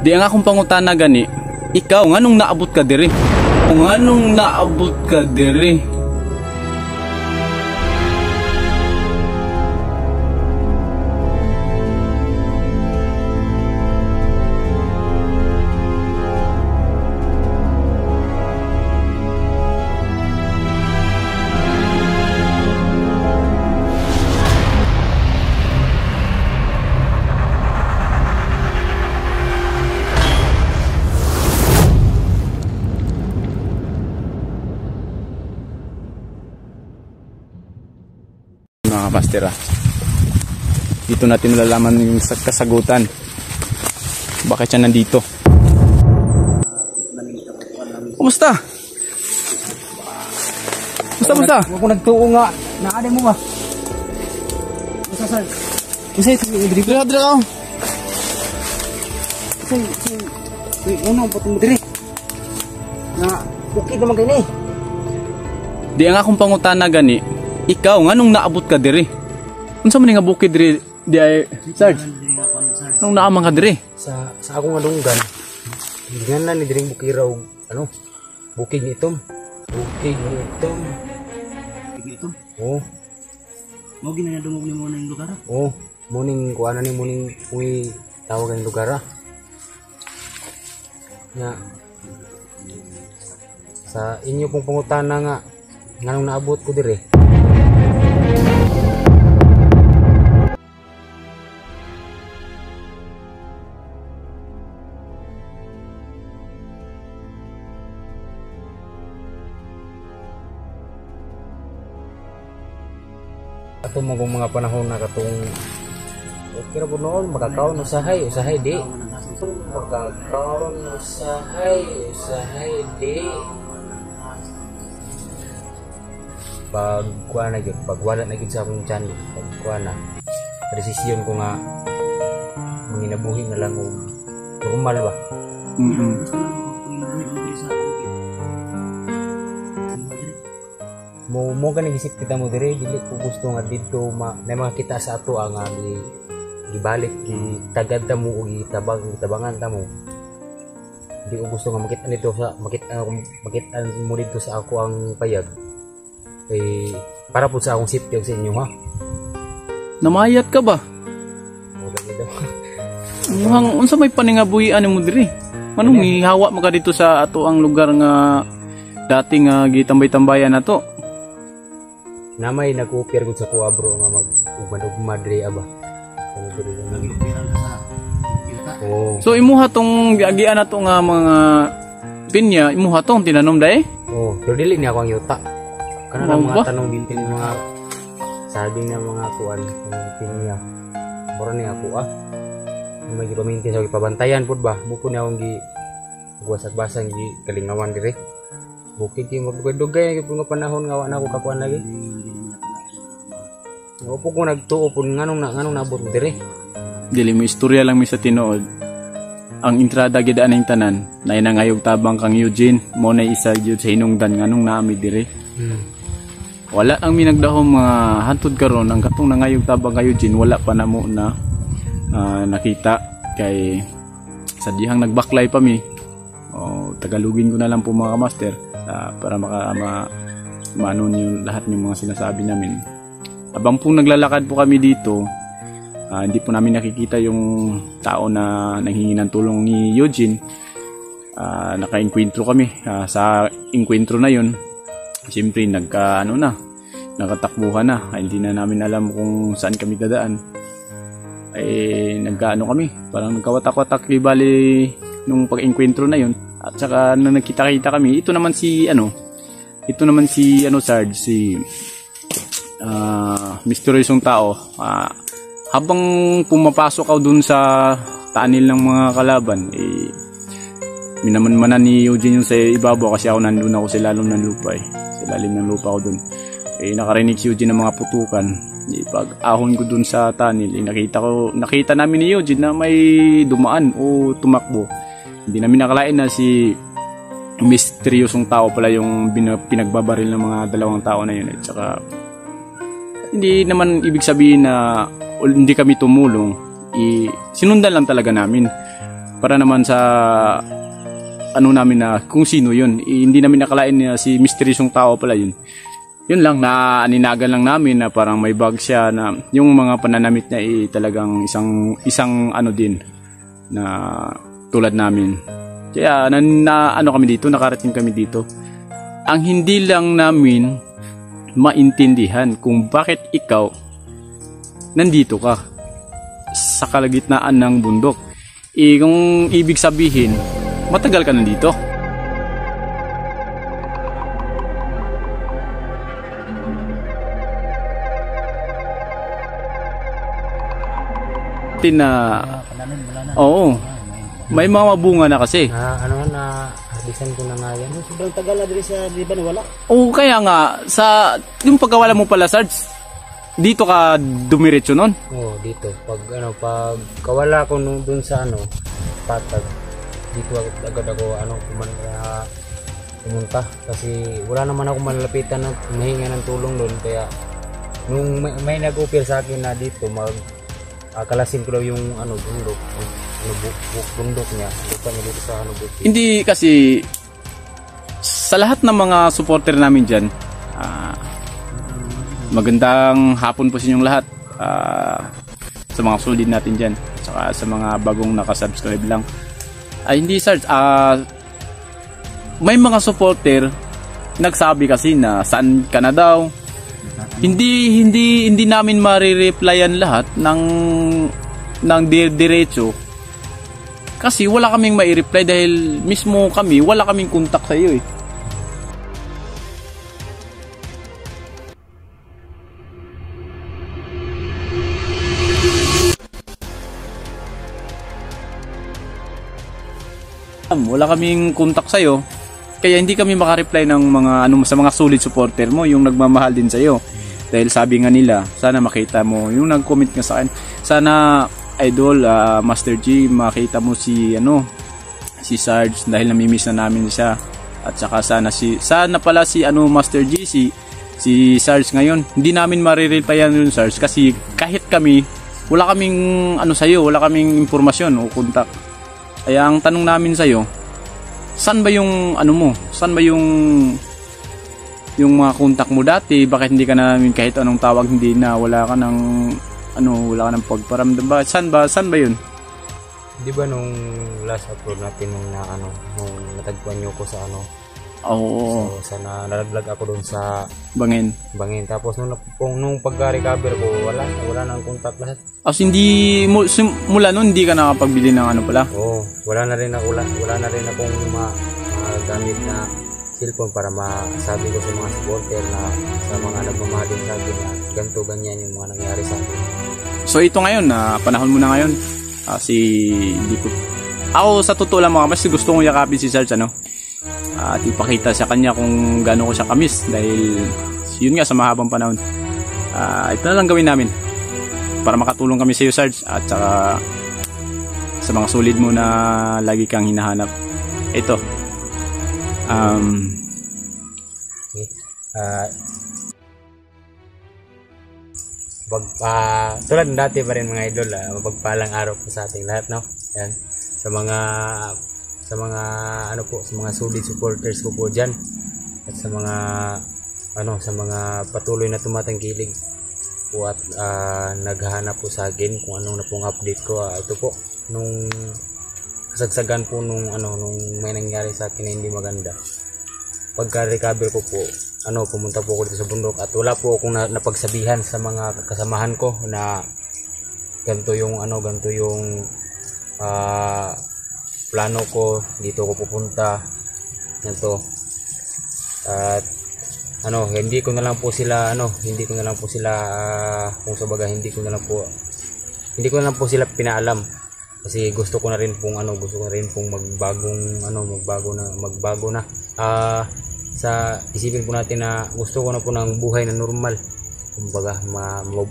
Di ang akong pangutana gani, ikaw nganong naabot ka diri? Kung nganong naabot ka diri? Mga master, dito natin malalaman yung kasagutan bakit siya nandito. Kumusta? Kumusta? Huwag ko nagtuo nga. Naaday mo ba? Kumusta sir? Kasi Dira ka. ano ang patong mo diri? Na okay naman kayo ni. Di ang akong pangutana gani, ikaw nganong naabot ka diri? Unsa man nga bukid diri di ay Sarge? Nung naamang ka diri? Sa akong alunggan. Hindi na ni diring bukiraw ano? Bukid ni itom. Bukid ni itom. Bukid ni itom? Oo. Mo ginadungog ni mo na yung lugar? Oo. Muning kuana ni muning uwi tawag ang lugar. Nga sa inyo pong pangutana nga nganong naabot ko diri? Katong mga panahon na katong okay ra po noon makakaon usahay di makakaon usahay di pag kuha na yun, pag wala na yun sa akong channel, pag kuha na desisyon ko nga manginabuhi na lang kung normal ba. Mo ka nag-isip kita mo dire, dili ko gusto nga dito na mga kita sa ato nga gibalik gitagad ta mo o gitabangan ta mo. Di ko gusto nga makita nito sa makita mo dito sa ako ang payag. Eh para po sa akong safety sa inyo ha. Namayat ka ba? Wala gid. Muhang unsa may paningabuhian mo diri? Manong ihawa mo ka dito sa ato ang lugar nga dati nga gitambay-tambayan nato? Namay nag-upir gud sa kuha bro nga mag-ugmad diri aba. Oh. So imuha tong giagian nato nga mga pinya, imuha tong tinanom dai? Oh, pero dili ni ako ang yuta. Kana lang mga tanong din ni mga sabi nga mga kuan ng pinya. Mura ni ako may gipaminti sa gipabantayan pud ba? Buko ni akong guwasak-basang gi kalingawan diri. Bukid kay magdugay gyud nga panahon nga wa na ako kakuan lagi. Opo ko nagtuo pud nganong naabot diri. Dili mo istorya lang mi sa tinuod. Ang entrada gid aning tanan, nay nangayog tabang kang Eugene, mo na isa gyud sa hinungdan nganong naami diri. Wala ang minagdahom mga hantud karon ang katong nangayog tabang kang Eugene, wala pa namo na nakita kay sa dihang nagbaklay pa mi. O tagalugin ko na lang po mga master para maano niyo lahat ng mga sinasabi namin. Habang po naglalakad po kami dito, hindi po namin nakikita yung tao na nanghingi ng tulong ni Eugene. Naka-enkwentro kami. Sa enkwentro na yun, siyempre nagkatakbuhan na. Hindi na namin alam kung saan kami dadaan. Kami, parang nagkawatak-watak bali nung pag-enkwentro na yun. At saka nung nagkita-kita kami, ito naman si Sarge, si misteryosong tao. Habang pumapasok ako dun sa tanil ng mga kalaban, minamanmanan ni Eugene yung sa ibabaw kasi ako nandun ako sa ilalim ng lupa sa ilalim ng lupa ako dun. Nakarinig si Eugene ng mga putukan. Pag ahon ko dun sa tanil, nakita namin ni Eugene na may dumaan o tumakbo. Hindi namin nakalain na si misteryosong tao pala yung pinagbabaril ng mga dalawang tao na yun. At saka hindi naman ibig sabihin na hindi kami tumulong, sinundan lang talaga namin. para naman sa ano namin na kung sino yun. Hindi namin nakalain na si misteryosong tao pala yun. Yun lang, na aninagan lang namin na parang may bag siya, na yung mga pananamit niya talagang isang ano din na tulad namin. Kaya ano kami dito, nakarating kami dito. Ang hindi lang namin maintindihan kung bakit ikaw nandito ka sa kalagitnaan ng bundok. Kung ibig sabihin, matagal ka nandito. Oo, may mga bunga na kasi. Harbisan ko na nga yan. Sobrang tagal na dito sa, di ba nawala? Oo, kaya nga, yung pagkawala mo pala, Sarge, dito ka dumiretso nun? Oo, dito. Pag kawala ko dun sa patag, dito agad ako pumunta. Kasi wala naman ako malalapitan na mahinga ng tulong doon. Kaya nung may nag-offer sa akin na dito, kalasin ko daw yung bundok niya. Dito sa bukid. Hindi kasi sa lahat ng mga supporter namin dyan, magandang hapon po sa inyong lahat, sa mga solid natin dyan, saka sa mga bagong nakasubscribe lang. Hindi, Sarge, may mga supporter nagsabi kasi na saan ka na daw. Hindi namin marireplyan lahat ng diretso kasi wala kaming mai-reply dahil mismo kami wala kaming contact sa iyo eh. Wala kaming contact sa iyo, kaya hindi kami maka-reply ng mga sa mga solid supporter mo, yung nagmamahal din sa iyo. Dahil sabi nga nila, sana makita mo, yung nag-comment nga sa akin, sana idol, Master G, makita mo si Sarge dahil namimiss na namin siya. At saka sana pala si Master G, si Sarge ngayon. Hindi namin marireplyan yun, Sarge, kasi kahit kami, wala kaming sa'yo, wala kaming impormasyon o contact. Kaya ang tanong namin sa'yo, saan ba yung saan ba yung mga contact mo dati? Bakit hindi ka na namin kahit anong tawag, hindi na, wala ka ng pagparamdam ba? Saan ba yun? Di ba nung last upload natin nung natagpuan niyo ko sa Oo. So, nalaglag ako doon sa Bangin. Tapos nung pagka-recover ko, wala nang contact lahat. Hindi mula noon hindi ka nakapagbili ng pala? Oo, wala na rin akong gamit na cellphone para masabi ko sa mga supporter na sa mga nagmamahalin sa akin na ganito ganyan yung mga nangyari sa akin. So ito ngayon na panahon mo na ngayon, ako sa totoo lang mas gusto kong yakapin si Sarge at ipakita sa kanya kung gaano ko siya kamiss dahil yun nga sa mahabang panahon. Ito na lang gawin namin para makatulong kami sa iyo, Sarge, at saka sa mga solid mo na lagi kang hinahanap. Ito tulad ng dati pa rin mga idol, mapagpalang araw po sa ating lahat, no? Yan, sa mga solid supporters ko po dyan at sa mga patuloy na tumatangkilig po at naghahanap po sa akin kung anong na pong update ko. Ito po nung kasagsagan po nung may nangyari sa akin na hindi maganda. Pagka-recover ko po, pumunta po ako dito sa bundok at wala po akong napagsabihan sa mga kasamahan ko na ganito yung plano ko, dito ako pupunta, ganito. At hindi ko na lang po sila kung sa baga hindi ko na lang po sila pinaalam. Kasi gusto ko na rin pong magbago na. Sa isipin po natin na gusto ko na po ng buhay na normal. Kumbaga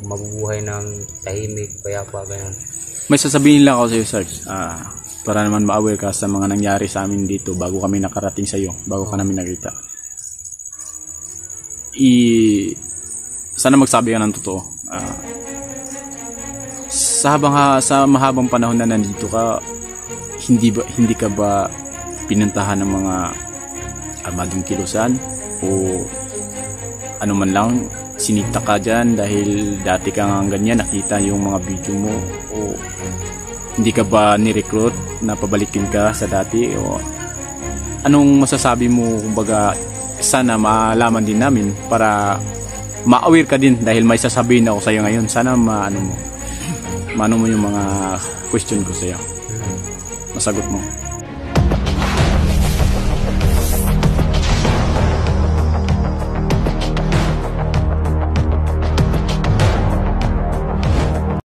mabubuhay ng tahimik, payapa, ganyan. May sasabihin lang ako sa iyo, Sarge. Para naman ma-aware ka sa mga nangyari sa amin dito bago kami nakarating sa iyo, bago ka namin nakita. Sana magsabi ka ng totoo. Sa mahabang panahon na nandito ka, hindi ka ba pinuntahan ng mga armadong kilusan o ano man lang, sinita ka dyan dahil dati ka nga ganyan, nakita yung mga video mo, o hindi ka ba ni-recruit na pabalikin ka sa dati, o anong masasabi mo? Kumbaga, sana malaman din namin para ma-aware ka din dahil may sasabihin ako sa'yo ngayon. Sana maano mo yung mga question ko sa'yo. Masagot mo.